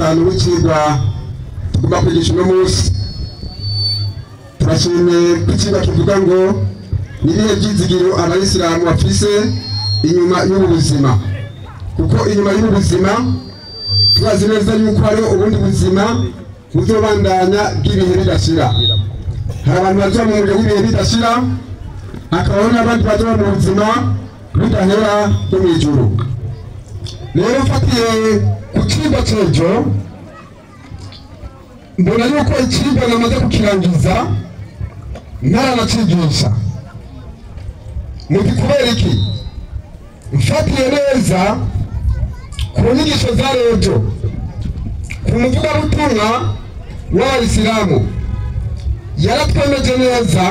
gatanu w'ikigwa tugomba kwigisha uno munsi. Turashimye ku kigwa kivuga ngo nibihe byizigiro abayisilamu bafise inyuma y'ubuzima, kuko inyuma y'ubuzima turazi neza yuko hari ubundi buzima buzobandanya bw'ibihe bidashira. Hari abantu bazoba mu buryo bw'ibihe bidashira, hakabaho n'abandi bazoba mu buzima budahera bwo mw'ijuru. Rero mfatiye ku kigwa c'ejo, mbona yuko ikigwa namaze kukirangiza ntaranacigisha. Muti kubera iki? Mfatiye neza ku nyigisho za rejo, ku muvugabutumwa w'Abayisilamu yaratwemeje neza,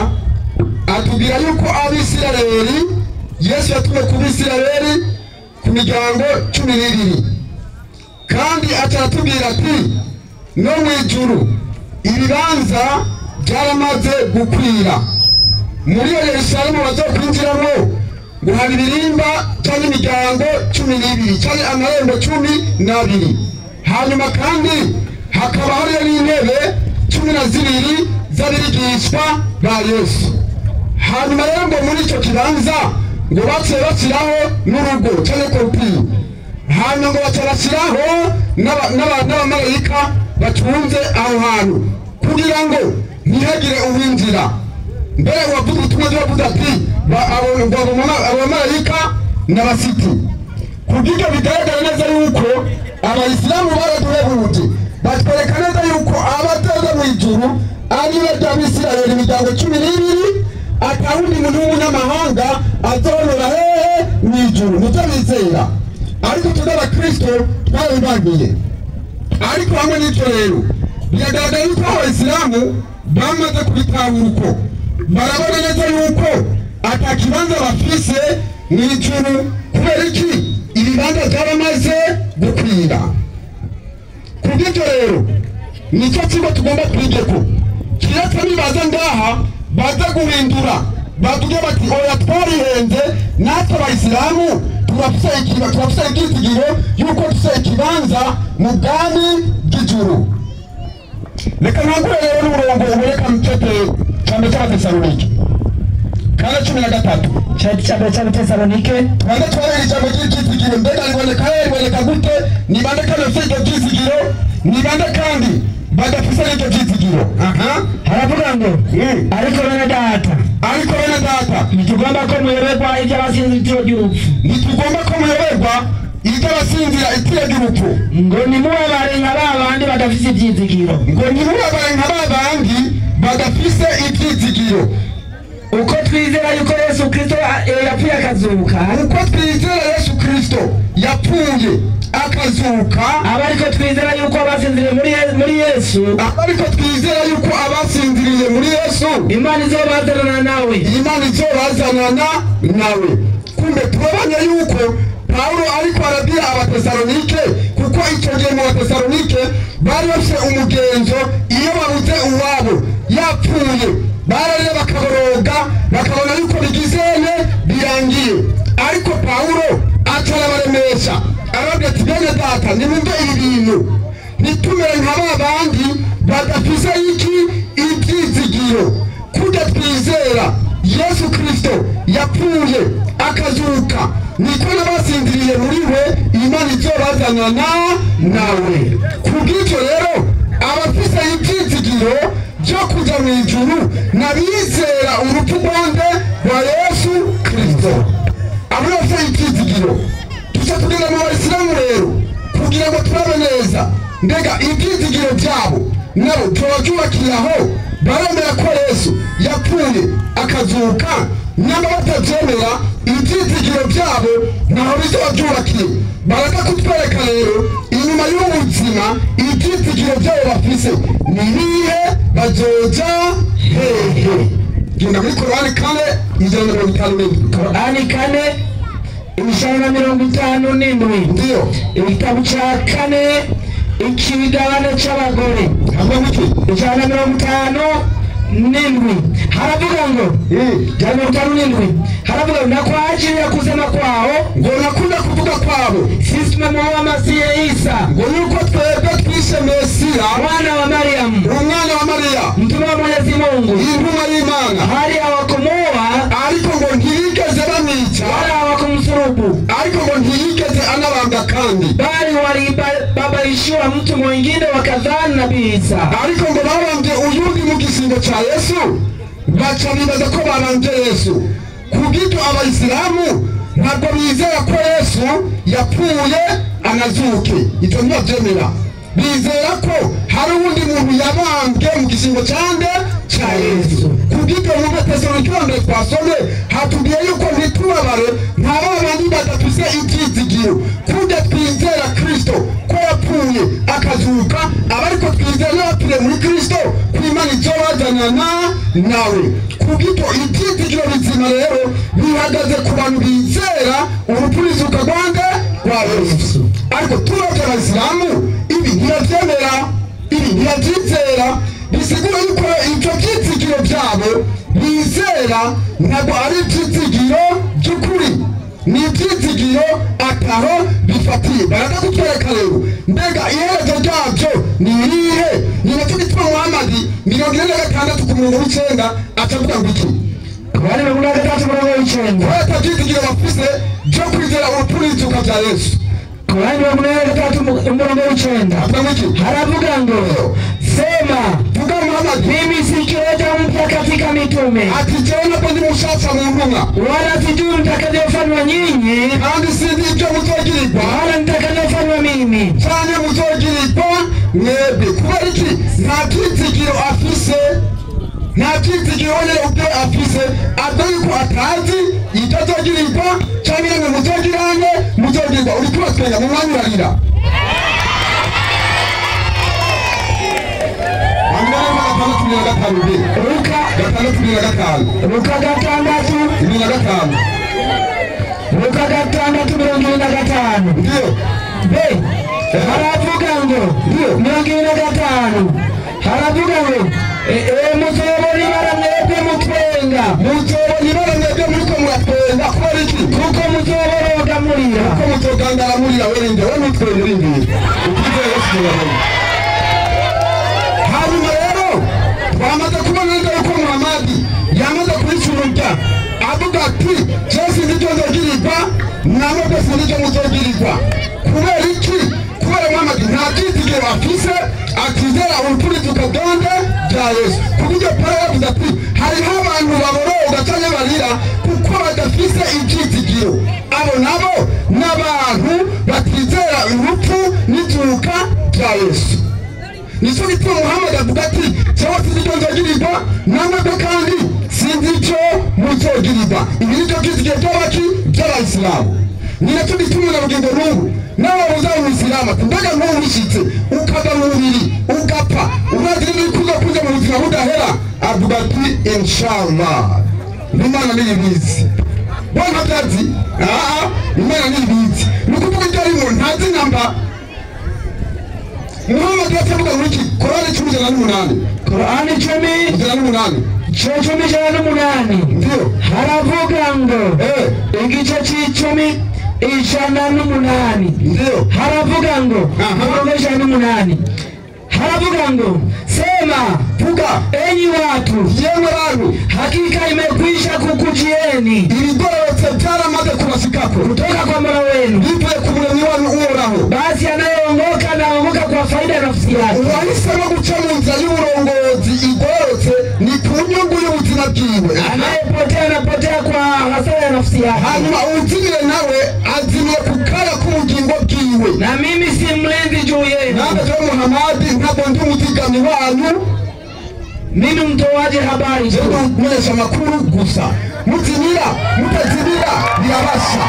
atubwira yuko Abisirayeli, Yesu yatumye ku Bisirayeli ku miryango 12, kandi atatubwira ati no mw'ijuru ibibanza byaramaze gukwira. Muri Yerusalemu bazokwinjiramo ngo hari ibirimba cyangwa imiryango 12 cyangwa amarembo 12. Hanyuma kandi hakaba hariyo n'intebe 12 z'abigishwa ba Yesu. Hanyuma rero ngo muri icyo kibanza ngo baciye bashyiraho n'urugo cyangwa korupiyo. Hanyuma ngo baciye bashyiraho n'abamarayika bacunze aho hantu kugira ngo ntihagire uwinjira. Mbere uwavuga ubutumwa wavuze ati abamarayika n'abasiti. Kubw'ibyo bigaragara neza yuko Abayisilamu baraduhebuje, batwereka neza yuko abataza mu ijuru ari Abisirayeli imiryango 12, atawundi muntu w'umunyamahanga azonora hehe mu ijuru. Nibyo bizera, ariko twebwe Abakristo twarabibagiye. Ariko hamwe n'ibyo rero biragaragara yuko Abayisilamu bamaze kubitahura uko, barabona neza yuko atakibanza bafise mu ijuru. Kubera iki? Ibibanza byaramaze gukwira. Kubw'ibyo rero nicyo kigo tugomba kwigeko. Kiretse nibaza ngaha baza guhindura bavuge bati oya twarihenze, natwe Abayisilamu turafise ibyizigiro yuko dufise ikibanza mu bwami bw'ijuru. Reka ntangure rero n'umurongo ubereka mu cete cyane cy'Abatesalonike kane 13. Cyane cy'Abatesalonike bande twari ijambo ry'ibyizigiro. Mbega riboneka gute? Ni bande kandi bafite ibyo byizigiro? Ni bande kandi badafise ibyo byizigiro? Haravuga ngo ariko bene data nitugomba ko muyoberwa iby'abasinzira ry'urupfu. Nitugomba ko muyoberwa iby'abasinzira itiro ry'urupfu. Ngo nimubabare nka babandi badafise ibyizigiro. Ngo nimubabare nka babandi badafise ibyizigiro. Uko twizera yuko Yesu Kristo yapfuye akazuka. Uko twizera Yesu Kristo yapfuye akazuka. Abariko twizera yuko abasinziriye muri Yesu. Abariko twizera yuko abasinziriye muri Yesu, Imana izobazana nawe. Imana izobazana nawe. Kumbe turabanya yuko Paulo ariko arabwira Abatesalonike, kuko icyo gihe mu Batesalonike bari bafite umugenzo, iyo babuze uwabo yapfuye bararira bakaboroga, bakabona yuko bigizene birangiye. Ariko Paulo atarabaremesha, arabwira ati bene data nimumve ibi bintu, nitumere nka babandi badafise ibyizigiro. Kurya twizera Yesu Kristo yapfuye akazuka, niko n'abasinziriye muri we Imana izobazana nawe. Kubw'icyo rero abafise ibyizigiro byo kuja mu ijuru n'abizera urupfu rwa Yesu Kristo. Abo bafise ibyizigiro tuca tugenda mu Bayisilamu rero kugira ngo turabe neza mbega ibyizigiro byabo nabo tubabyubakiraho. Baremera ko Yesu yapfuye akazuka, nyama batabyemera ibyizigiro byabo naho bizobabyubakiye. Baraza kutwereka rero inyuma y'ubuzima ibyizigiro byabo bafise ni bihe, bazoja hehe. Genda muri Korani 4:57. Korani 4:57. Ndiyo igitabo cya 4 ikigabane cy'abagore hamwe n'iki 157. haravuga ngo jambo kanuni haravuga nakwaje kusema kwao ngo nakunda kuvuga kwabo sisi tumemwoa Masihi Isa ngo yuko twebwe twise Mariya mwana wa Mariamu, umwana wa Mariya mtume wa Mwenyezi Mungu, intumwa y'Imana, hali hawakumuua ariko ngo ntiyigeze bamwica, wala hawakumsulubu, ariko ngo ntiyigeze anabambwa kandi, bali walibabaishiwa mtu mwingine wakadhani Nabii Isa. Ariko ngo babambye uyundi mu gisingo ca Yesu, baca bibaza ko babambye Yesu. Kubw'ibyo abayisilamu ntabwo bizera ko Yesu yapfuye anazuke, icyo ntibabyemera. Bizera ko hari uwundi muntu yabambwe mu gisingo cyande ca Yesu. Kubw'ibyo mu Batesalonike twasomye hatubwiye yuko ntitubabare nta babandi badafise ibyizigiro, kuko twizera Kristo ko yapfuye akazuka, abariko twizera n'abapfuye muri Kristo kw'Imana izobazanana nawe. Kubw'ibyo ibyizigiro bizima rero bihagaze ku bantu bizera urupfu n'izuka rwa Yesu. Ariko turavye Abayisilamu ibi ntibavyemera, ibi ntibavyizera, bisigura yuko ivyo vyizigiro vyabo bizera ntabwo ari ivyizigiro by'ukuri, ni ivyizigiro ataho bifatiye. Baraza kutwereka rero mbega iherezo ryavyo ni irihe. Ni nacyo gituma Muhamadi 46 ku murongo w'icenda acavuga ngo iki? Korani 43 murongo w'icenda, ko atavyizigiro bafise vyo kwizera urupfu n'izuka vya Yesu. Korani 43 murongo w'icenda haravuga ngo sema, vuga Muhamadi, mimi si kiroja mpya katika mitume, ati jewe nabwo ndi mushasha mu ntumwa, wala sijui mtakavyofanywa nyinyi, kandi sinzi ivyo muzogirirwa, wala mtakavyofanywa mimi, canke muzogirirwa mwebwe. Kubera iki? Nta vyizigiro afise, nta vyizigiro nyene ubwe afise, avuga yuko atazi ivyo azogirirwa canke namwe muzogirane muzogirirwa. Uriko uratwenga mu mwanya urarira. Luka 6:25 ndio haravuga ngo 25 haravuga ngo muzobona ibara mwebwe mutwenga, muzobona ibara mwebwe muriko muratwenga. Kubera iki? kuko muzoboroga murira, kuko muzogangara murira. Werinde we mutwenga urindire ukize Yesu yabona. Hanyuma rero twamaze kubona neza yuko Muhamadi yamaze kubicurubya, avuga ati Yesu nivyo nzogirirwa, namwe byose nivyo muzogirirwa. Kubera iki? Kubera Muhamadi nta vyizigiro afise, atizera urupfu n'izuka rya Yesu. Kubw'ibyo Pawulo yavuze ati hariho abantu baboroga canke barira kuko badafise ivyizigiro. Abo nabo n'abantu batizera urupfu n'izuka rya Yesu. Nico gituma Muhamadi avuga ati jewe sinzi ivyo nzogirirwa, namwe kandi sinzi ico muzogirirwa. Ibi nivyo vyizigiro vy'abaki? Vy'Abayisilamu. Ni nacyo gituma na bugingo n'ubu nawe uzaba Umuyisilamu ati mbega nk'ubu wishitse ukava mu mubiri ugapfa, urazi n'ibikuza kuza mu buzima budahera, avuga ati inshallah Imana niyibizi. Bona byazi Imana niyibizi. Nukuvuga ibyo arimo ntazi namba. Muhamadi yavuga muri iki Korani 10:8. Korani 10:8 ndio haravuga ngo igice c'icumi 108 ndio haravuga ngo 108 haravuga ngo sema, vuga enyi watu, yemwe bantu, hakika imekwisha kukujieni ibigororotse byaramaze kubashikako kutoka kwa Mola wenu, bivuye ku Muremyi wanyu Uhoraho. basi anayeongoka anaongoka kwa faida ya nafsi yake. Uwahisemo guca mu nzira y'uburongozi igororotse ni ku nyungu y'ubuzima bwiwe, anayepotea anapotea kwa hasara ya nafsi yake. hanyuma uzimire nawe azimire ku kaya k'ubugingo bwiwe. Na mimi si mlinzi juu yenu, nawe jewe Muhamadi ntabwo ndi umuzigamyi wanyu, mimi mtoaje habari tu, mwesha amakuru gusa. Muzimira mutazimira birabasha.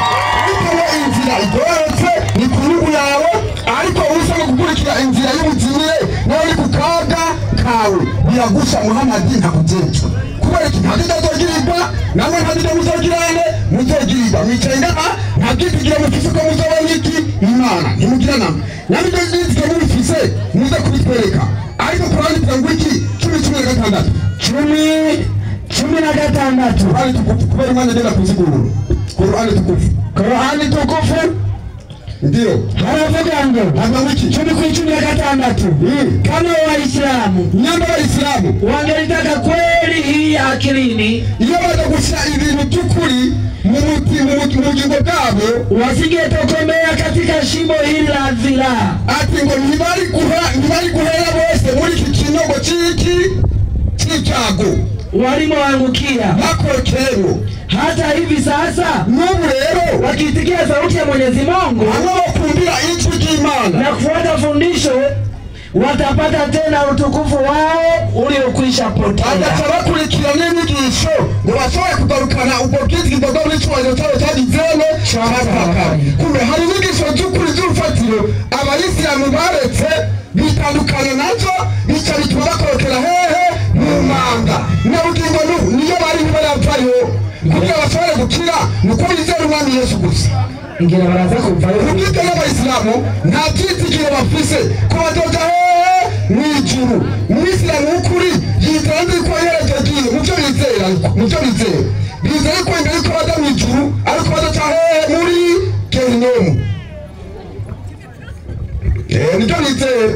Bitewe inzira igororotse ni ku nyungu yawe, ariko uhisemo gukurikira inzira y'ubuzimire nawe ni ku kaga kawe, biragusha. Muhamadi ntakujejwe. Kubera iki? ntabwo azogirirwa, namwe ntabwo muzogirane muzogirirwa. Mwicaye ngaha nta byitigiro mufise ko muzobona iki Imana ntimugira nama, namwe ibyo byitigiro mubifise muze kubitwereka. Ariko Korani ivuga ngo iki 10:16 10:16 kubera umwanya ngenda kuzigura Korani tukufu ndio haravuga ngo hava wiki 10:16 kama Waislamu nyamba Waislamu wangelitaka kweli hii akilini iyo badagushira ibintu by'ukuri mu bugingo bwabo wasingetokomea katika shimo hili la zila ati ngo ntibari guhera bose muri iki kinogo cy'icyago walimoangukia bakorokero. Hata hivi sasa n'ubu rero wakitikia sauti ya Mwenyezi Mungu wanaokumbira ijwi ry'Imana na kufuata fundisho watapata tena utukufu wao uliokwisha potea. Agaca bakurikirana n'inyigisho ngo bashobore kugarukana ubwo bwizigirwa bw'icubahiro cyabo cyagizemo cyataka. Kumbe hari inyigisho z'ukuri z'urufatiro abayisilamu baretse bitandukanye nazo bica bituma bakorokera hehe mu manga. N'ubugingo niyo bari barapfayo kugira bashobore gukira nuko bizera umwami Yesu gusa. Ngira baraza kuvayo ubwite n'abayisilamu nta byizigiro bafise ko bazoja mwijuru. Umuyisilamu w'ukuri yitanze ko yerekeje muvyo bizera bizera ko imbere ko baza mwijuru ariko bazoca muri Gehinomu. Nicyo bizera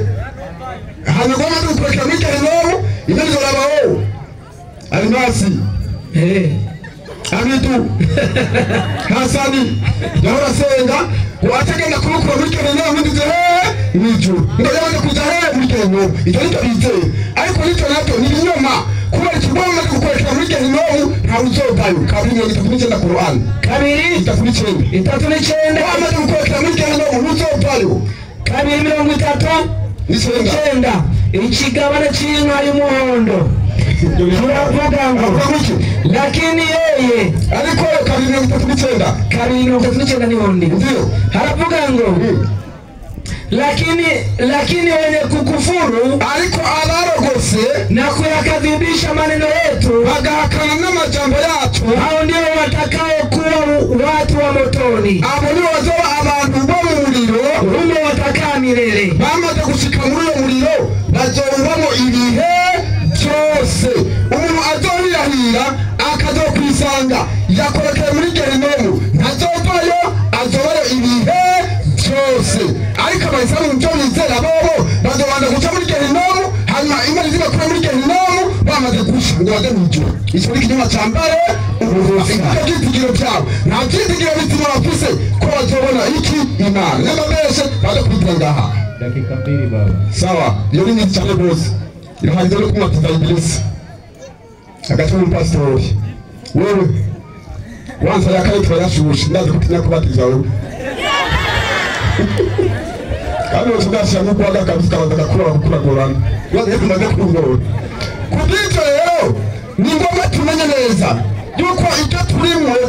hano goma dukurikira muri Gehinomu ibyo zorabaho alimasi Amidu Hasani yahora senga wategenda kumukura muri Gehinomu ndize mwijuru ngo yaje kuja muri Gehinomu. Icyo nicyo bizeye ariko nicyo nacyo ni inyoma kuba ikigomba gukoreshwa muri Gehinomu nta uzovayo. Kabiri 39 Qur'an kabiri 39 wamaze gukoreshwa muri Gehinomu uzovayo. Kabiri 39 ikigabane cy'inka y'umuhondo turavuga ngo lakini yeye ariko kabiri 39 nihondi ndio haravuga ngo lakini wenye kukufuru ariko abarogose na kuyakadhibisha maneno yetu bagahakana n'amajambo yacu hao ndio watakao kuwa watu wa motoni. Abo ni wazoba abantu bo mu muriro humo watakaa milele. Bamaze gushika muri uwo muriro bazobamo ibihe byose. Umuntu azohirahira akazokwisanga yakorokeye muri Gehinomu ntazovayo azobayo ibihe byose. Ariko abayisilamu byo bizera bobo bazobanda guca muri Gehinomu hanyuma imana zibakura muri Gehinomu bamaze gusha ngo baze mwijuru. Icyo ni ikinyoma cyambare ibyo byizigiro byabo nta byizigiro bituma bafise ko bazobona iki Imana n'amabeshe baje kugira ngaha. Dakika 2 baba. Sawa iyo ni cyane bose irahanze no kumatiza Ibilisi agaca mu pastori wewe wanza yakaitwa yashushe ndaze kutinya kubatiza wewe kandi usugasha mu kwaga kabisa bakakura gorana waze tumaze kurungora kubito rero ni ngombwa tumenye neza yuko icyo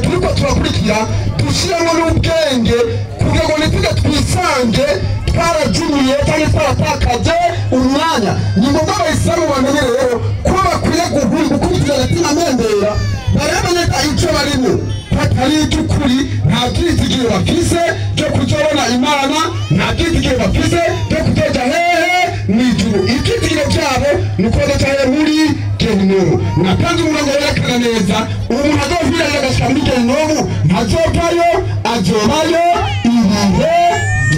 turiko turakurikira dushiramo n'ubwenge kugira ngo nituje twisange twarajuniye cyangwa twaratakaje umwanya. Ni ngombwa abayisilamu bamenye rero ko bakwiye gukurikira agatima mpembera baramenye icyo barimo batari icy'ukuri nta byizigiro bafise byo kuzobona Imana nta byizigiro bafise byo kuzoja hehe mwijuru. Ibyizigiro byabo ni uko bazoca hehe muri Gehinomu. Natanze umurongo werekana neza umuntu azovira agashika muri Gehinomu ntazovayo azobayo ibihe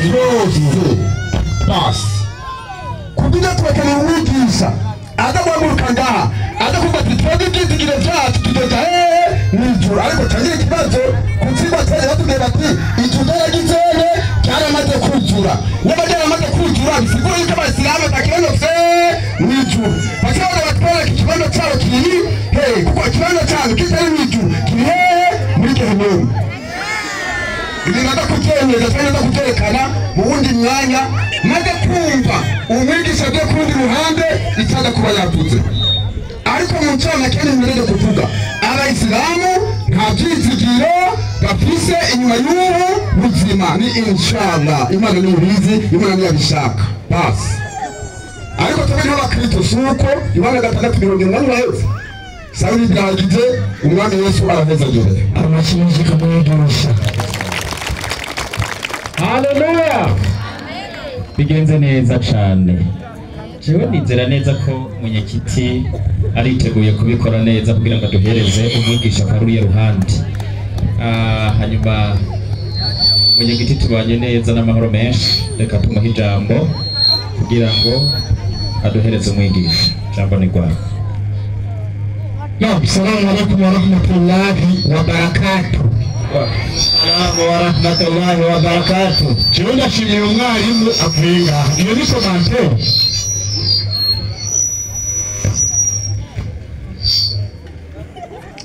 byose. Basi kugira tubakeneye umwigisha adaguhaguruka ngaha adakuvuga ati twebwe ibyizigiro byacu tuzoja hehe mwijuru. Ariko tangira ikibazo kutsirwa cyane batubwira bati ijuru yagizene cyaramaze kuzura niba cyaramaze kuzura bisigura yuko abayisilamu bakiranutse mwijuru. Bashobora batwereka ikibanza cyabo kiri hehe kuko ikibanza cyabo kitari mwijuru kiri hehe muri Gehinomu. Ibintu kubyemeza cyangwa kubyerekana mu wundi mwanya maze kumva umwigisha byo kurundi ruhande icyaza kuba yavuze. Ariko mu ncana kandi mbere kuvuga abayisilamu nta byizigiro bafise inyuma y'ubu buzima. Ni inshallah Imana ni ibizi Imana ni yabishaka basi. Ariko twebwe nk'abakristo suko Yohana 6:8 hepfo sawi byagize umwami Yesu araheza jore amashimije kumwigisha. Haleluya. Bigenze neza cyane. Jewe nizera neza ko Munyekiti ariteguye kubikora neza kugira ngo duhereze umwigisha kwa ruriya ruhande. Hanyuma Munyagiti tubanye neza n'amahoro menshi, reka tumuhe ijambo kugira ngo aduhereze umwigisha. Ijambo ni rwawe. Assalamu alaikum wa rahmatullahi wa barakatuh. Assalamu wa rahmatullahi wa barakatuh. Jewe ndashimiye umwarimu avuga iyo ni commentaire.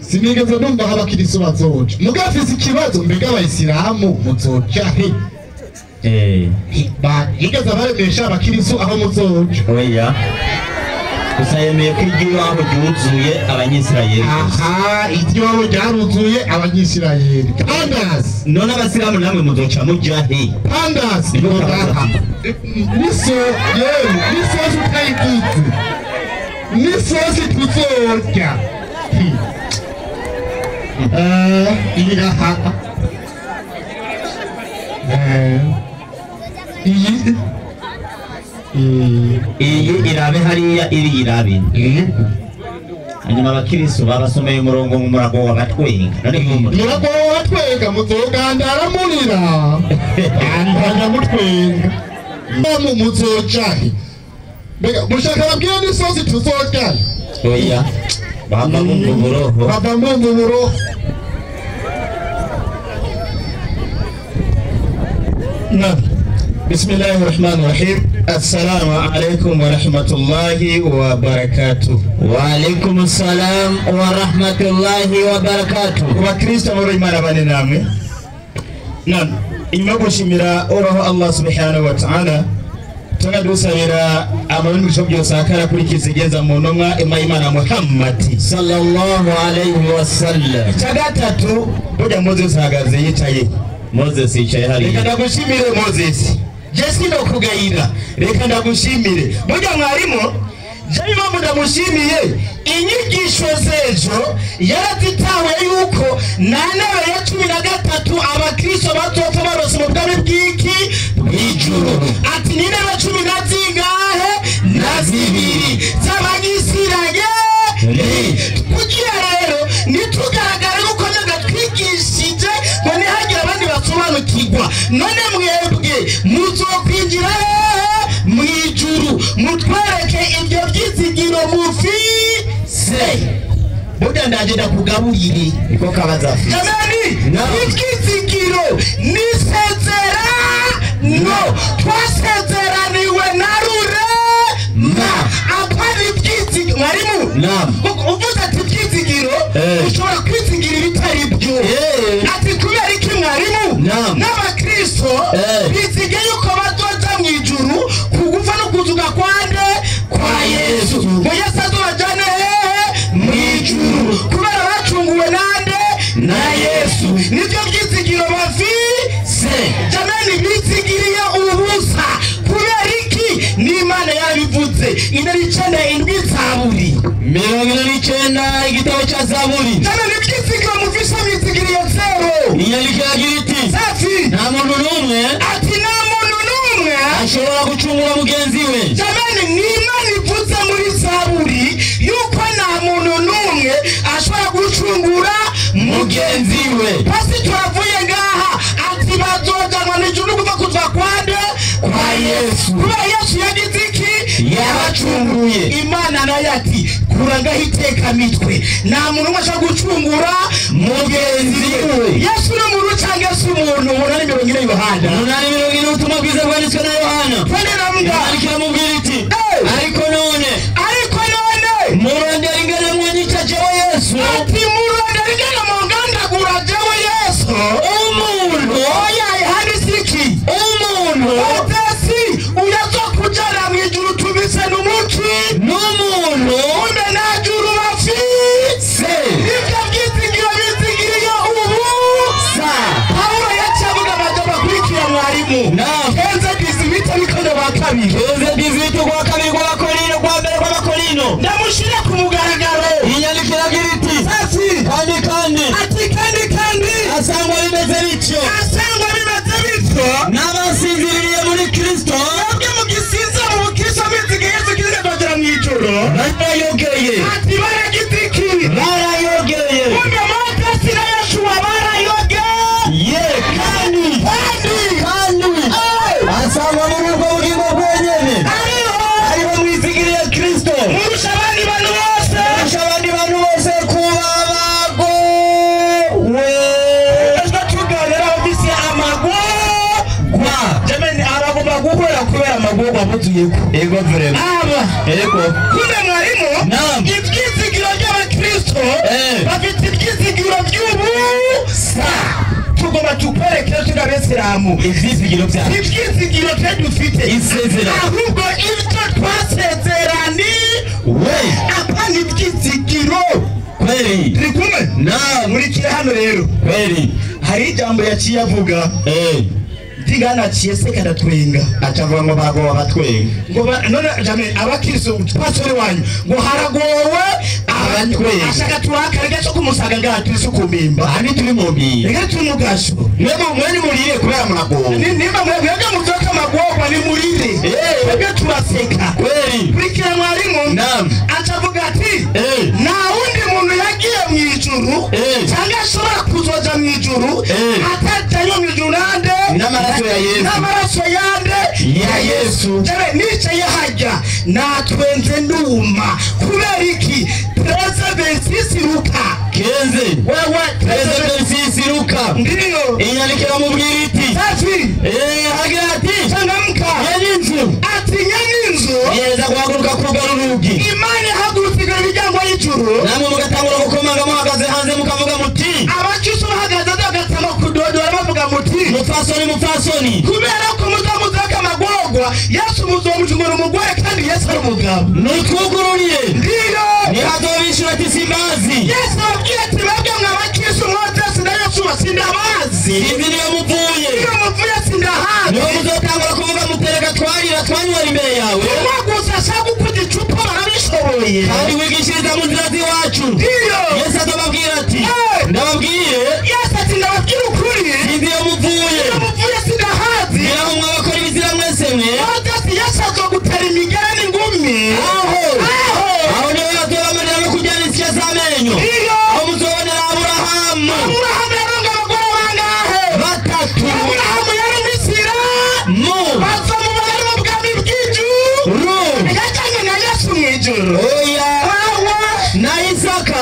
Sinigeze ndumva abakiristo bazoja mugafise ikibazo mbega abayisilamu muzoja he yigeze abaremesha abakiristo aho muzoja Oya gusa yemeye ko iry'iwabo ryuzuye abanyisirayeli. aha iry'iwabo ryaruzuye abanyisirayeli pandas None abasilamu namwe muzoca muja he? pandas nogaha niso yewe nisosi utayigize nisosi tuzoja iraha Iyi irabe hariya iri irabe. Hanyuma abakiristo babasomeye umurongo mu murago w'abatwenga. None murago w'abatwenga muzogandara murira gandara mutwenga muzojahe mbega mushaka babwire n'isosi tuzojahe oya bava mu buroho بسم الله الرحمن الرحيم. السلام عليكم ورحمة الله وبركاته. وعليكم السلام ورحمة الله وبركاته. وكريستو مريمانا بني نامي. نعم إما بشميرا أوره الله سبحانه وتعالى tunadusabira abarundi shobyo sakara kuri kisigeza munonga Imana Muhammad sallallahu alayhi wasallam. Gatatu boja Moses hagaze yicaye. Moses yicaye hali. Reka ndagushimire Moses. Jesi no kugayira. Reka ndagushimire. Boja mwarimu Jari mambo ndamushimiye inyigisho zejo yarazitawe yuko na ntebe ya 13 abakristo batopfa barose mu bwami bw'iki bw'ijuru. Ati ni ntebe 10 zingahe na zibiri z'abanyisirayeli. Kugira rero nitugaragara yuko nagatwigishije ngo nihagira abandi basobanukirwa. None mwebwe muzokwinjira mwijuru mutwereke ibyo byizigiro mufise. Boga ndagenda kugaburire iko kabaza jamani ibyizigiro nisezera no twasezeraniwe narure ma apari ibyizigiro mwarimu uvuze ati ibyizigiro ushobora kwizigira ibitari byo ati kubera iki mwarimu n'abakristo bizigiye yuko bazoja mwijuru kugufa no kuzuka kwande kwa Yesu ngo Yesu azobajane mwijuru kubera bacunguwe nande na Yesu. Nivyo byizigiro bafise jamani bizigiriye ubusa kubera iki n'Imana yabivuze inaricene indwi Zaburi 49 igitabo cha Zaburi jamani byizigiro mufise bizigiriye zero inyandiko iti safi nta muntu n'umwe ati nta muntu n'umwe ashobora gucungura mugenzi we. Jamani n'Imana ivuze muri Zaburi yuko nta muntu n'umwe ashobora gucungura mugenzi we. Basi turavuye ngaha ati bazojanwa n'ijuru kuva kuzwa kwande kwa Yesu. Kuba Yesu yagize iki yabacunguye. Imana nayo ati kurangaho iteka mitwe nta muntu umwe ashobora gucungura mugenzi we. Yesu ni umuntu cyangwa se umuntu ubona nimero nyine Yohana umunani mirongo ine ubutumwa bwiza bwanditswe na Yohana ariko mubwira iti ariko none murondera ingene mwanyica jewe Yesu. Ati murondera ingene mungandagura jewe Yesu. Umuntu oya handisiki umuntu otesi uyazokujana mwijuru tubise n'umuki n'umuntu umbe najuru bafise ibyo byizigiro bizigiriye ubusa. Pawulo yacavuga amajambo akurikira mwarimu kenze dizibita bikono ba kabiri kenze dizibita kwa twatuyeko ego vrema aba ego kumbe mwarimu ibyizigiro by'abakristo bafite ibyizigiro by'ubusa tugomba tukwerekera tugabeseramu ivyizigiro vya ibyizigiro twe dufite isezerano ahubwo ibyo twasezeraniwe apana ibyizigiro kweli turi kumwe nkurikira hano rero kweli hari ijambo yaciye avuga Tigana chiese kada twenga acavuga ngo bagoba batwenga ngo none jamwe abakristo pasore wanyu ngo haragowe abatwenga ashaka tuwakarega cyo kumusaga ngati kumimba ani turi mu mbi reka turi mu gasho mwebwe mwene murire kubera muragoba nimba mwebwe muzoka magogwa ni murire twebwe turaseka kweli kurikira mwarimu acavuga ati na undi muntu yagiye mu ijuru cyangwa ashobora kuzoja mu ijuru atajyayo mu ijuru nande n'amaraso yande ya Yesu jabe nicaye hajya natwenze nduma kubera iki 13:26 Luka kenze wewe 13:26 Luka ndiyo inyandikira mu bwiriti safi hagira ati changamka yaninzu ati nyaninzu yeza guhaguruka ku rugi imani hagurukira imiryango y'ijuru namwe mugatangura gukomanga muhagaze hanze mukavuga muti abacyuso bahagaze bagatama kudodora bavuga muti mupfasoni kubera ko muzamuzaka amagorwa Yesu muzomujungura umugore kandi Yesu ari umugabo nutwugururiye ndiyo nihazobishura ati simbazi Yesu abwiye ati babwe mw'abakristo mwotesi na Yesu basindabazi sinzi niyo muvuye sindahazi niyo muzotangura kuvuga mutereka twanywera imbere yawe umwaguzi ashaka gukunda icupa barabishoboye kandi wigishiriza mu nzira z'iwacu ndiyo Yesu azobabwira ati ndababwire Yesu ati ndababwira ukuri sinzi iyo muvuye sindahazi niraho mwabakora ibizira mwese mwe mwotesi Yesu azogutera imigera n'ingumi aho niho bazobamarira no kujyana insya z'amenyo aho muzobonera Aburahamu yaronga abagore bangahe batatu Aburahamu yari Misiramu bazomubona ari mu bwami bw'ijuru yajyanye na Yesu mu ijuru oya na Isaka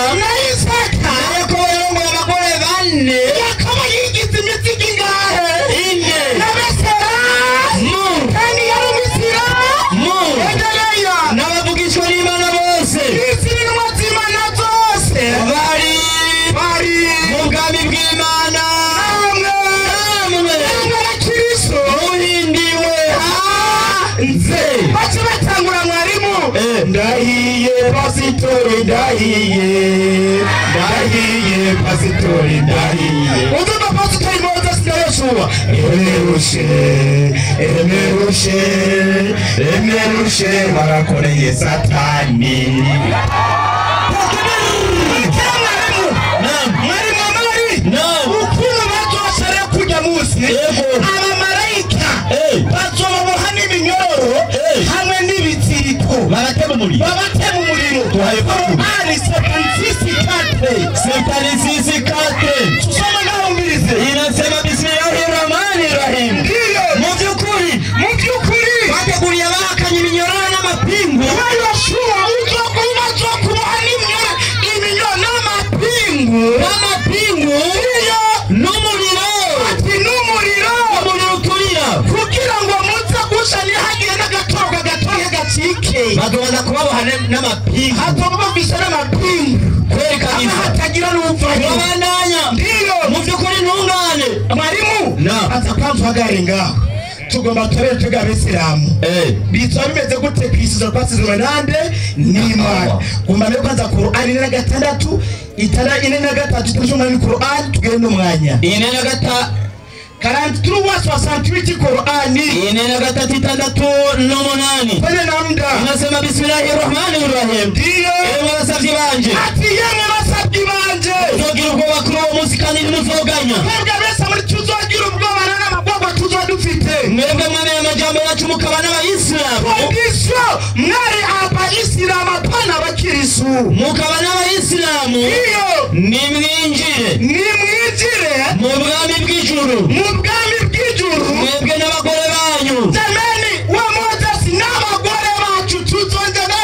Yakobo yarongoye abagore bane Yakobo yigize imizigo ingahe ine na Beseramu kandi yari Misiramu endelea n'abavugishwa n'Imana bose izirimo z'Imana zose bari mu bwami bw'Imana namwe Kristo muhindiwe hanze bace batangura mwarimu ndahiye pasitori ndahiye pasitori ndahiye uzumva pasitori Moses na Yoshua emerushe barakoreye Satani ukuntu bazosare kujya munsi abamarayika bazobaboha n'ibinyororo hamwe n'ibiziriko babate mu muriro ari Satani kate soma naho mbirize inasema bismillahirrahmanirrahim mu by'ukuri bateguriye abahakanye ibinyororo n'amapingu Yoshua uzokuboha ibinyororo n'amapingu n'umuriro uturira kugira ngo muze gusha ntihagire n'agatoga gatoya gacike bazobaza kubaboha n'amapingu hazobabisha n'amapingu kwerekana hatagira n'upfayo babandanya ndiyo mu by'ukuri ntungane mwarimu aza kwanza uhagare ngaho tugomba turere twebwe abisilamu bitwa bimeze gute kwisiza kwasizwe nande n'Imana kumane kwanza Qur'an 4:6 itara 4:3 tujuma ni Qur'an tugende umwanya 4:6 43:68 Qur'an 4:6 pale namda inasema bismillahirrahmanirrahim ndiyo basavyi banje ati yemwe basavyi banje uzogira ubwoba kuri uwo munsi kandi ntimuzoganya mwebwe bese muri tuzogira ubwoba n'amabwagwa tuzodufite mwebwe mwemeye amajambo yacu mukaba n'abayisilamu kondisyo mwari abayisilamu apana abakirisu mukaba n'abayisilamu iyo nimwinjire mu bwami bw'ijuru mwebwe n'abagore banyu jameni wa Moses n'abagore bacu tuzongera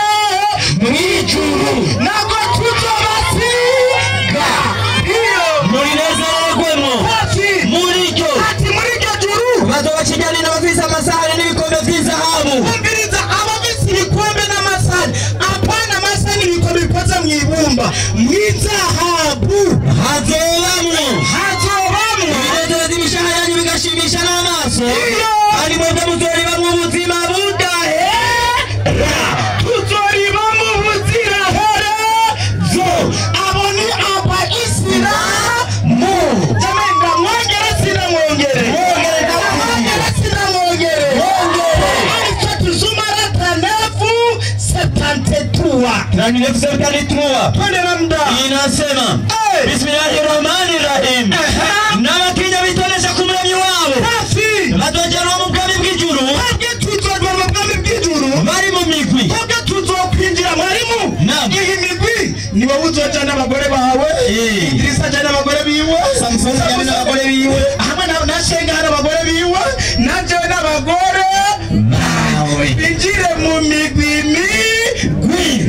mw'ijuru nabwo tuzobasiga iyo murinezererwemo muri iryo juru bazobakiganira bafise amasahani n'ibikombe vy'izahabu umviriza tuzoriba mu buziraherezo. Abo ni abayisilamu. Jamani, ndamwongere sinamwongere? Inasema Bismillahirrahmanirrahim. Na wakija bitonesha kumuremyi wabo bazojanwa mu bwami bw'ijuru. Bari mu migwi tuzokwinjira mwarimu. Iyi migwi ni wowe uzoja n'abagore bawe, Idrisa ajana n'abagore biwe, Samson ajana n'abagore biwe, hamwe na Shenga n'abagore biwe, nanje n'abagore bawe. Binjire mu migwi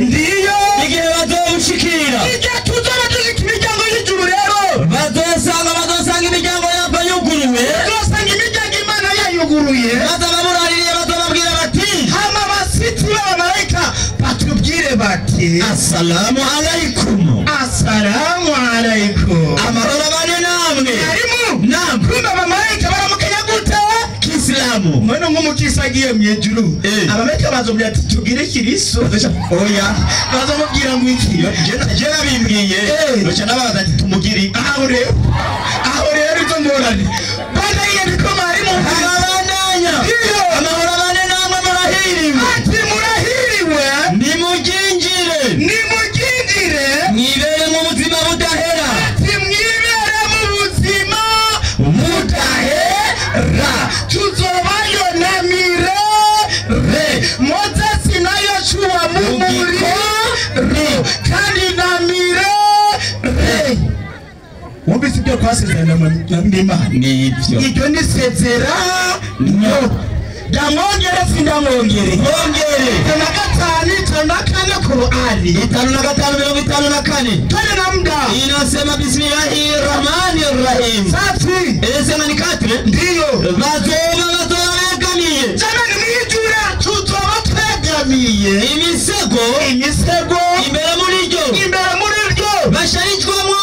ndiyo igihe bazobushikira, igihe tuzoba dushika imiryango y'ijuru rero bazosanga imiryango yava yuguruwe, bazosanga imiryango Imana yayuguruye, bazabamuraririye, bazababwira bati hama abasitsi b'abamarayika batubwire bati assalamu alaikum, assalamu alaikum, amahoro abane namwe. Mwarimu, namwe kumbe abamarayika baramukanya gute k'Islamu? Mwana nk'umukisi agiye mu ijuru, abamarayika bazomubwira ati tubwire Kristo. Oya, bazomubwira ngo iki? je nabimbwiye baca nababaza ati tumugire aho rero izo ngorane banaye biko mwarimu abandanya. Amahoro abane namwe, murahiriwe. ati murahiriwe, nimugingire mwibere mu buzima budahera, ati mwibere mu buzima budahera. Tuzobayo na mirere, Mozesi na Yoshua mu muriro kandi na mirere. Wumvise ibyo twasezerana n'Imana? nibyo Iryo ni sezerano. Ndamwongere sindamwongere? Mwongere. 5:54 Qur'ani 5:54 twende na muda. inasema Bismillahirrahmanirrahim. Safi Inasema ni 4 ndiyo bazobegamiye. jamani, mwijura tuzoba twegamiye Imisego imbere muri ryo basharijwamo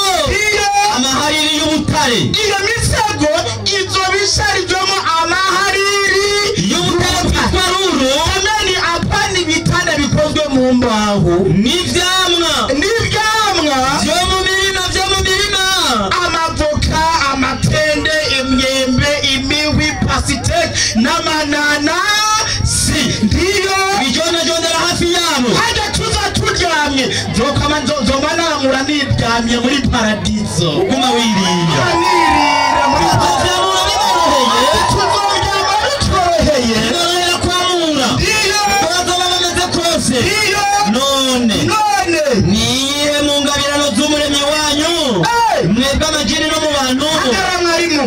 amahariri y'ubutare. iyo misego izoba isharijwemo amahariri y'ubutare bwitwa ruro. Ameni apani bitanda bikozwe mu mbaho n'ivyamwa vyo mu mirima, amavoka, amatende, imyembe, imiwi, pasiteke n'amananasi. Ndiyo bijonajondera hafi yabo. hajya tuza turyamye nzoma namura niryamye muri paradizo. Uguma wirira. Nirira muri Tuzovyamura biboroheye. tuzoryama bitworoheye. Biborohera kwamura. Ndiyo bazoba bameze kose. ndiyo none niyihe mu ngabirano z'umuremyi wanyu mwebwe amajini no mu bantu? agara mwarimu,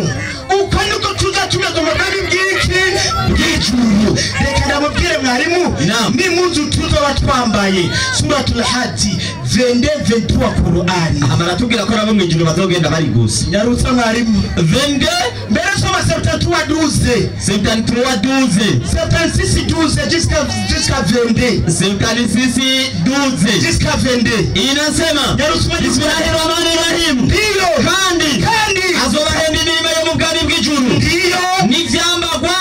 uko niko tuza tumeze mu bwami bw'ijuru. Reka ndamubwire mwarimu, n'impuzu tuzoba twambaye suratul Hajj 22-23 Qur'ani. baratubwira ko nabo mw'ijuru bazogenda bari gusa. Nyarutsa mwarimu. 22 mbere soma 73-12 76 jusqu'à 22 76 jusqu'à 22 inasema Nyarutsa Bismillahirrahmanirrahim. ndiyo kandi azobahemba imirimo yo mu bwami bw'ijuru ndiyo n'ivyambagwa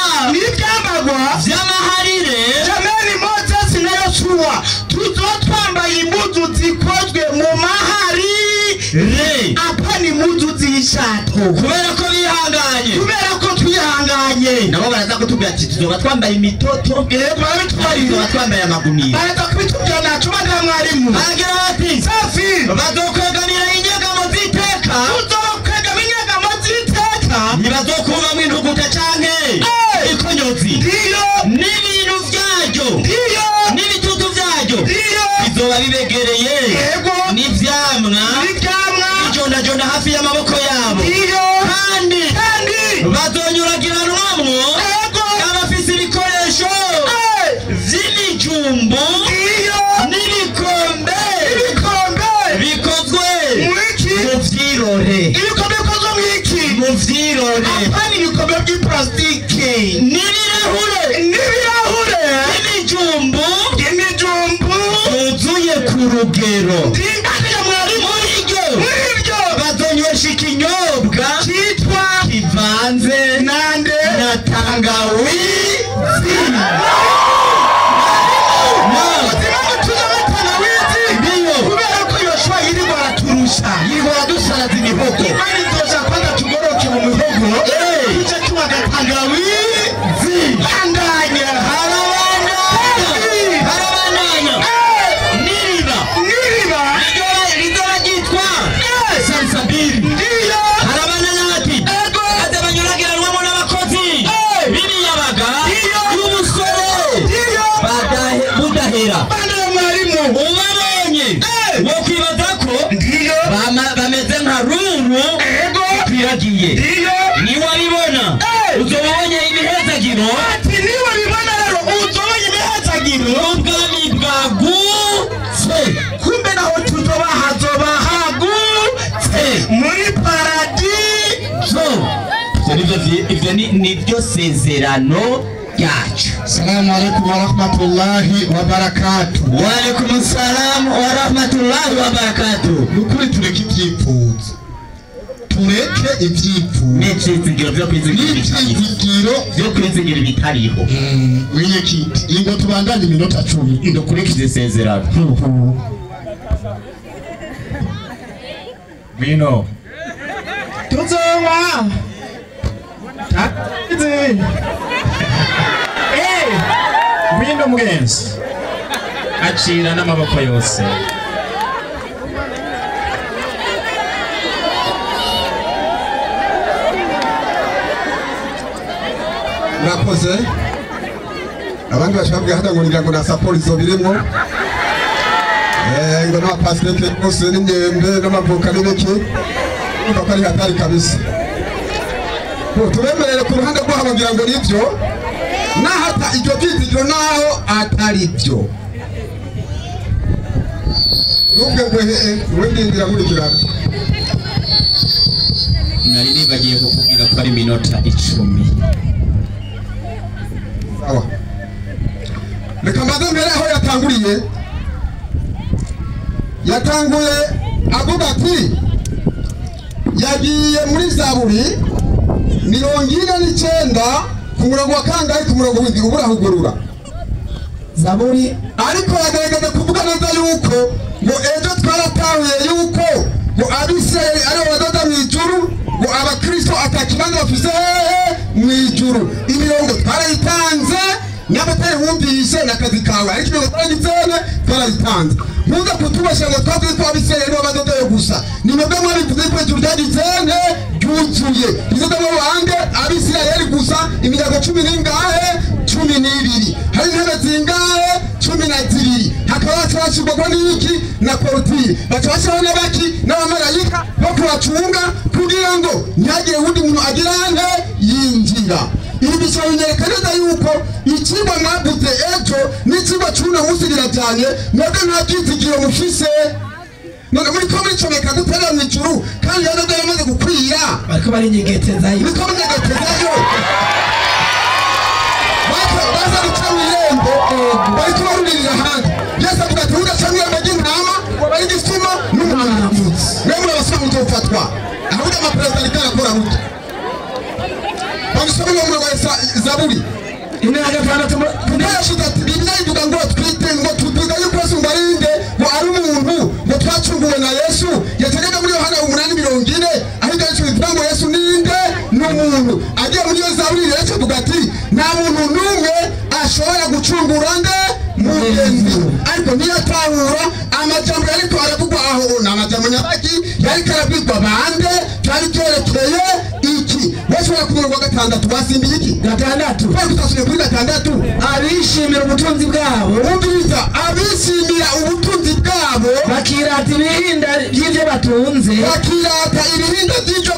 vy'amaharire. jamani, Mozesi na Yoshua tuzotwambaye impuzu zikozwe mu maharire, apana impuzu z'ishato, kubera ko bihanganye. nabo baraza kutubwira ati tuzoba twambaye imitoto, tuzoba twambaye amaguniya. baraza kubitubwira nacu bagara mwarimu. baragira bati safi bazokwegamira inyegamo z'iteka, ntibazokubamwo intuguta canke ikonyozi. n'ibintu vyaryo n'ibitutu vyaryo bizoba bibegereye n'ivyamwa bijonajona hafi y'amaboko yabo. kandi bazonyuragiranwamwo n'abafise ibikoresho vy'imijumbu n'ibikombe bikozwe mu vyirore. mu vyirore apana ibikombe by'iplastike n'ibirahure n'ibijumbu byuzuye ku rugero. muri ryo bazonywesha ikinyobwa cyitwa kivanze na tangawizi. ubabonye wo kwibaza ko ndiyo bameze nka ruru kwiragiye niwabibona uzobonye imihezagiro ati niwabibona rero uzobonye imihezagiro ubwami bwagutse kumbe naho tuzoba hazoba hagutse muri paradizo ivyo nivyo sezerano ryacu. Assalamu alaikum wa rahmatullahi wa barakatuh. Wa alaikum assalam wa rahmatullahi wa barakatuh. Nukuri tureke ivyipfuzo, tureke ivyipfuzo n'ivyizigiro vyo kwizigira ibitariho. Wiye kiti ingo tubandanye iminota 10 ndokurikiza isezerano. Bino tuzoba Bino mugenzi acira n'amaboko yose. Nakoze abandi bashobora hata ngo ngira ngo na support izo birimo ngo na pasiteke bose n'imyembe n'amavoka n'ibiki uko ari hatari kabisa. Tubemerere ku ruhande rw'aho bagira ngo nibyo nahata icyo byizigiro naho atari byo nubwo wendindira nkurikirana. Nari nibagiye kukubwira ko ari minota 10. Sawa, reka mbaze mbere aho yatanguye avuga ati yagiye muri Zaburi 49 ku murongo wa kangahe ku murongo w'indwi uburahugurura Zaburi, ariko yagaragaza kuvuga neza yuko ngo ejo twaratahuye yuko ngo abisirayeli aribo badoda mu ijuru, ngo abakristo atakibanza bafise mu ijuru. Imirongo twarayitanze nyabatari wumvise n'akazi kawe, ariko imirongo twarayitanze muza kutubasha ngo twavuze ko abisirayeli aribo badodayo gusa. Ni mwebwe mwabivuze ko ijuru ryagizene ryuzuye rizodamo bande abisirayeli gusa. Iminyago 10 n'ingahe 12 hari intebe zingahe 12 hakaba hacashirwa n'iki na korutire bacashiraho n'abaki n'abamarayika bo kubacunga kugira ngo ntihagire uwundi muntu agirane yinjira. Ibi bishoboka neza yuko ikigwa mwavuze ejo n'ikigwa cy'uno munsi birajyanye, mwebwe nta byizigiro mufise. None muri ko muri comeka dutera mu ijuru kandi yano yamaze gukwira ariko bari nyegetezayo muri ko nyegetezayo baza guca mu irembo bari kubarurira hanze. Yesu avuga ati udaca mu irembo ry'intama bari gisuma n'umuhanuzi mwe murabasoma mutofatwa ahubwo amaperezida ariko arakora buto bamusoma mu murongo wa Zaburi ine hagafana tumashita Biblia ivuga ngo twite ngo tuvuga yuko Yesu mbarinde ngo ari umuntu ngo twacunguwe na Yesu yategeka muri Yohana 8:40 ahita bivuga ngo Yesu ninde n'umuntu agiye muri Zaburi Yesu avuga ati nta muntu n'umwe ashobora gucungura nde mugenzi. Ariko niyatahura amajambo ariko aravugwa aho n'amajambo nyabaki yari karabwirwa bande cyari cyerekeye iki. Bashobora ku murongo wa 6 basimbiye iki 6 bari kutasubira kuri 6 abishimira ubutunzi bwabo. Umviriza, abishimira ubutunzi bwabo bakirata ibihinda by'ibyo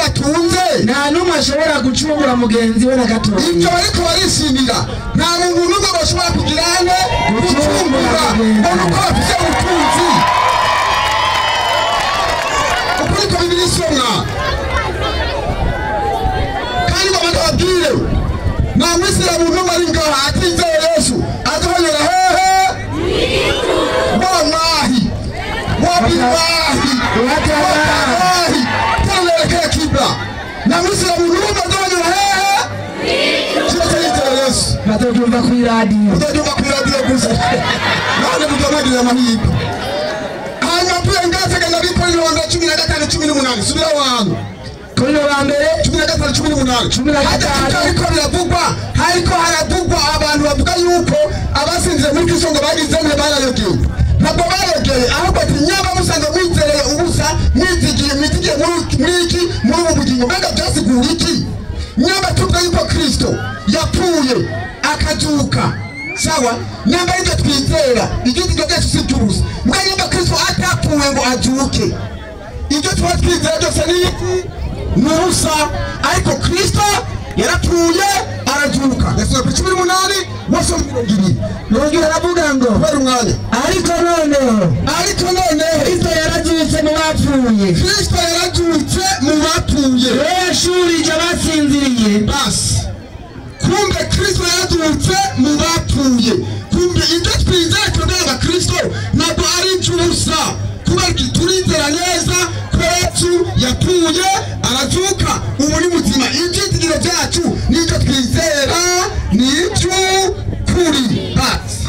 batunze, nta n'umwe ashobora gucungura mugenzi we na gatoya. Ibyo ariko barishimira nta muntu n'umwe bashobora kugirane gucungura uko bafite ubutunzi. Ukuri ko Bibiliya isomwa kandi ngo bababwire nta Mwisilamu n'umwe ari ngaha atizeye Yesu azahonyera hehe wallahi wabillahi wallahi tanelekea kibla na Mwisilamu n'umwe azahonyera hehe Yesu batodumva ku radio gusa none mutamagirira amahigo. Hanyuma tuye ngasega nabiko ni 15-18 subira wangu kuri wa mbere 15-18 ariko biravugwa hariko haravugwa abantu bavuga yuko abasinze muri Kristo ngo bagize mwe barayogeye. Ntabwo barayogeye ahubwo ati nyaba musanga mwizereye ubusa mwizigiye muri ubu bugingo mbega byasigura iki? Nyaba tuvuga yuko Kristo yapfuye akazuka sawa nyamba ibyo twizera igiti cyo cyose cy'ubusa azuke. Ibyo tuba twizera byose ni ubusa, ariko Kristo yarapfuye arazuka. Yesu kuri 18 wose 20 yongera aravuga ngo bari umwanya ariko none Kristo yarazutse mu bapfuye. Kristo yarazutse mu bapfuye, yashurije abasinziriye. Basi kumbe Kristo yarazutse mu bapfuye. Kumbe ibyo twizera twebwe Kristo ntabwo ari icy'ubusa, kubera ko turizera neza ko Yesu yapfuye arazuka, ubu ni muzima. Ibyizigiro byacu n'ibyo twizera ni iby'ukuri. Basi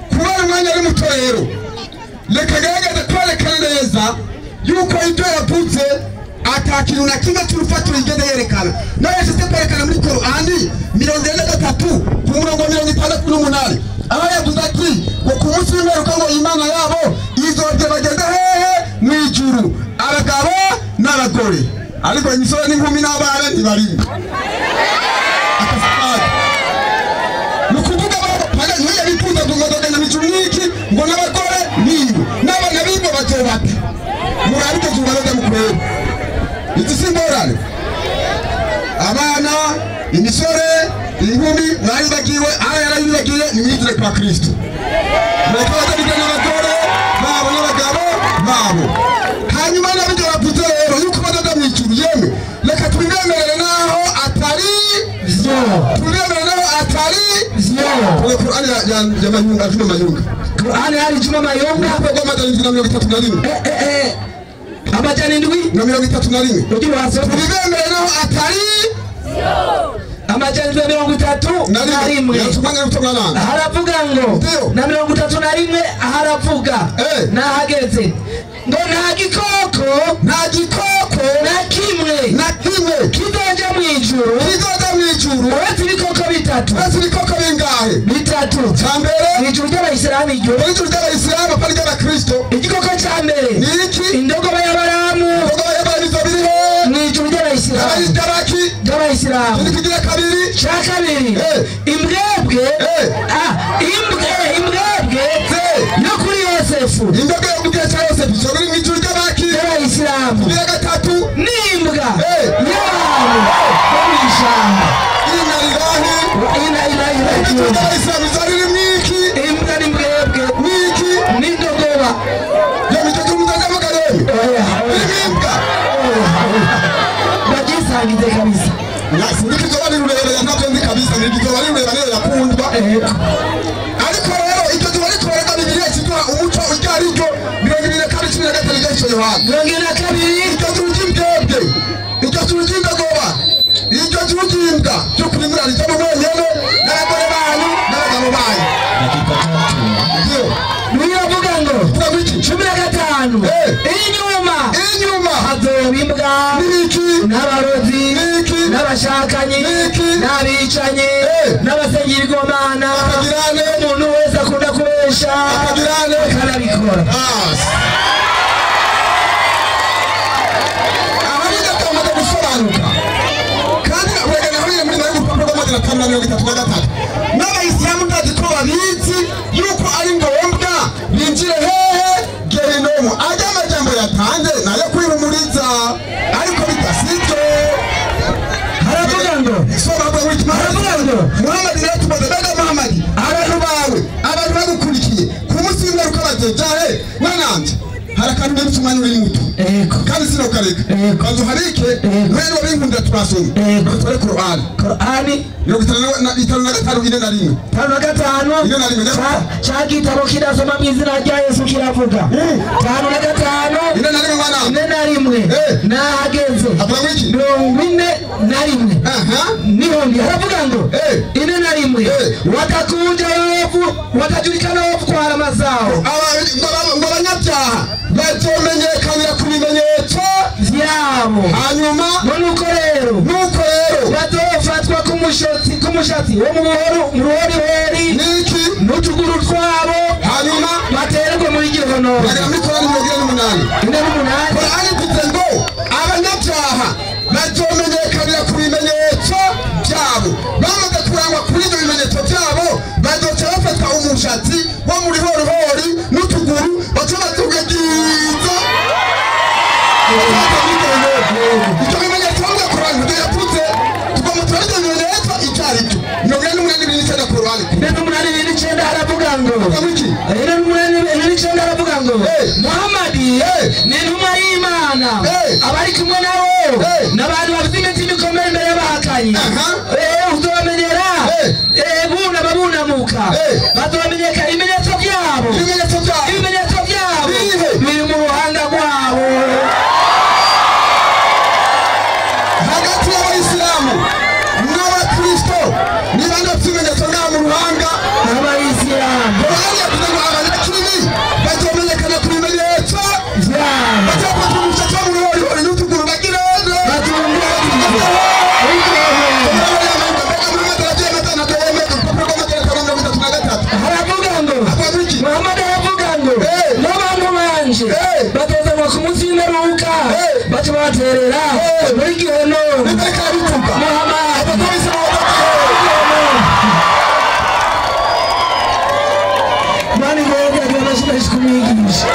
kubera umwanya ari muto rero, reka gerageze kwerekana neza yuko ibyo yavuze atakintu na kimwe cy'urufatiro igeze yerekana. Nawe yashyize kwerekana muri Korani 43 ku murongo 68 aho yavuze ati ngo ku munsi w'imperuka ngo Imana yabo izorye bageze hehe mu ijuru, abagabo n'abagore, ariko imisore n'inkumi n'abana ntibarimo. Nukuvuga bapana ntuye bifuza kugenda mu ijuru n'iki ngo n'abagore nibo n'abana bibo bazobata murabike zubaroza mu kureba. Iki simborane abana imisore inkumi mwaribagiwe, yarabibagiye nimwizire kwa Kristo. Mwakoze bigana n'abagore babo n'abagabo babo. Hanyuma nabyo bavuze rero yuko bazaza mu ijuru. Yemwe reka tubibemerere naho atari byo, tubibemerere naho atari byo. Qur'ani ya Mayunga, Juma Mayunga, Qur'ani hari Juma Mayunga hapo Amajana 31 Amajana 31 ugiye waso tubibemerere naho atari byo. Amajana 31 haravuga ngo na 31 haravuga nahageze ngo nta gikoko na kimwe kizoja mu ijuru uretse ibikoko bitatu. Ibikoko bingahe? Bitatu. Cyambere ijuru ry'Abayisilamu, ijuru ry'Abayisilamu pali ry'Abakristo. Igikoko cyambere ni iki? Indogobe y'Abaramu. Indogobe y'Abaramu zobirihe ni ijuru ry'Abayisilamu. Ry'Abayisilamu. Kigira kabiri. Cya kabiri imbwebwe yo kuri Yosefu. Indogobe yo kuri Yosefu zobiri mu ijuru ry'Abayisilamu. Kigira gatatu n'imbwa yabo y'ishamba. Ina Islam zari mwiki imbwa n'imbwebwe mwiki n'indogoba yo mitatu mutaza makaroni imbwa bagisangize kabisa. Nasikizo bali rurebe yanavyo kabisa, nikizo bali rurebe yakundwa. Ariko rero icyo tubari koreka Bibiliya kiduha umuco ujyari ryo 22:13 cy'icyo Yohana 22 icyo turujimbwebwe icyo turujindogoba icyo turujimbwa cyo kuri murari cyo mwenyene n'abagore banyu n'abagabo banyu. Niyavuga ngo 15 inyuma hazoba imbwa n'abarozi n'abashakanye n'abicanyi n'abasengira igomana umuntu wese akunda kubesha akanabikora. Ahamija kamaze gusobanuka kandi wega naho muri Mayunga 33 n'Abayisilamu ndazi ko babizi yuko ari ngombwa binjire hehe Gehinomu. Ajya amajambo yatanze nayo kwihumuriza, ariko bitasibyo. Haravuga ngo Muhammad natubazaga Muhammad abantu bagukurikiye ku munsi w'imperuka bagejahe mwananje harakantu n'icyo umwanya uri muto kandi sinokareka kanzu harike rero binkunda turasoma tore Qur'ani 55 cya gitabo kirasoma mu izina rya Yesu kiravuga 55 nahageze 41 niho ndi haravuga ngo 41 watajulikana wofu kwa alama zao abanyabyaha bazomenyekanira ku bimenyetso byabo. Hanyuma nuko rero bazofatwa k'umushatsi wo mu ruhorihori n'iki n'utuguru twabo, hanyuma batererwe muri Gehinomu. Muri Korani 8 Korani ivuze ngo abanyabyaha bazomenyekanira ku bimenyetso byabo. Bamaze kurangwa kuri ibyo bimenyetso byabo bazoca bafata umushatsi wo muri ruhorihori n'utuguru baca batugagiza rero n'icenda aravuga ngo Muhammadi ni intumwa y'Imana abari kumwe nabo n'abantu bafite imitima ikomeye imbere y'abahakanyi uzobamenyera buna babunamuka bazobamenyeka ibimenyetso byabo biri mu buhanga bwabo hagati y'abayisilamu n'abakristo niba ndetse ibimenyetso ngaha mu ruhanga abayisilamu yavuze ngo abanyakiri bazomenyekana ku bimenyetso byabo bazafata umusatsi wo mu ruhorihori n'utuguru bagireze haravuga ngo Muhammad aravuga ngo n'abantu banje batezanwa ku munsi w'imperuka baca baterera muri gihenomu Muhammad mani ngombwa agira amazina y'isi kumwigisha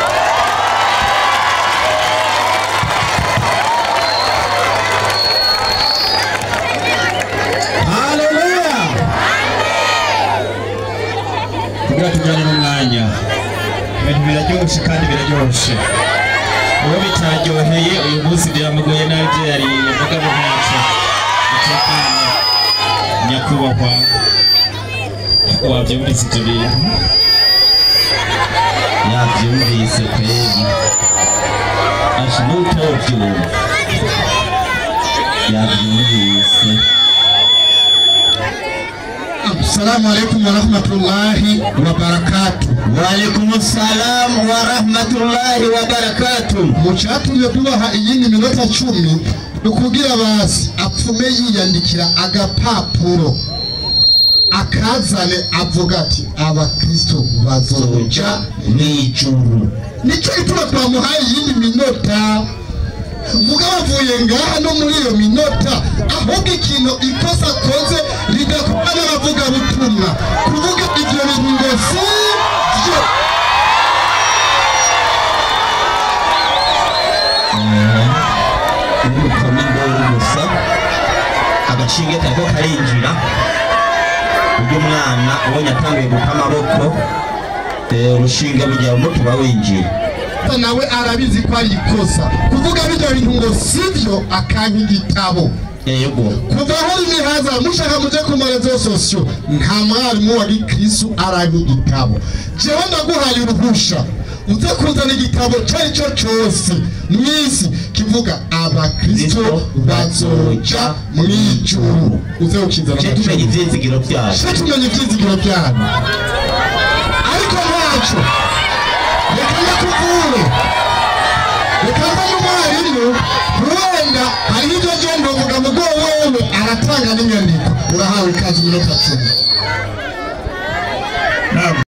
haleluya kugira tujyane n'umwanya ibintu biraryoshe kandi biraryoshe uwo bitaryoheye uyu munsi biramugoye nabi ibyo yariye mugabo ntacyo utekanye nyakubahwa wabyumvise ibyo bintu yabyumvise kweli asha n'utabyumva yabyumvise. Assalamu alaikum wa rahmatullahi wa barakatuh. wa alaikum salam wa rahmatullahi wa barakatuh. Mucatumye tubaha iyindi minota 10 nukugira basi apfume yiyandikira agapapuro akazane avuga ati abakristo bazoja n'ijuru. Nico gituma twamuhaye iyindi minota mugabo avuye ngaha no muri iyo minota ahubwo ikintu ikosa koze ridakuba n'abavuga butumwa kuvuga ibyo bintu ngo si byo Urukoma indoro gusa agashinge kariko karinjira uburyo umwana ubonye atanguye guta amaboko urushinge bugiye umutuba winjira nawe arabizi ko ari ikosa kuvuga bijya bintu ngo sivyo akanka igitabo yego kuva aho imihaza mushaka muje ku marezo sosio nta mwarimu wa gikristo aranka igitabo jewe ndaguhaye uruhusha uze kuzana igitabo cyo cyose mwisi kivuga abakristo bazoja mwijuru uze ukizana tumenye ivyizigiro byacu ariko ntaco reka ndakuvure reka n'umwarimu wenda hari ibyo agenda uvuga ngo wewe aratanga n'inyandiko urahawe ikaze minota 10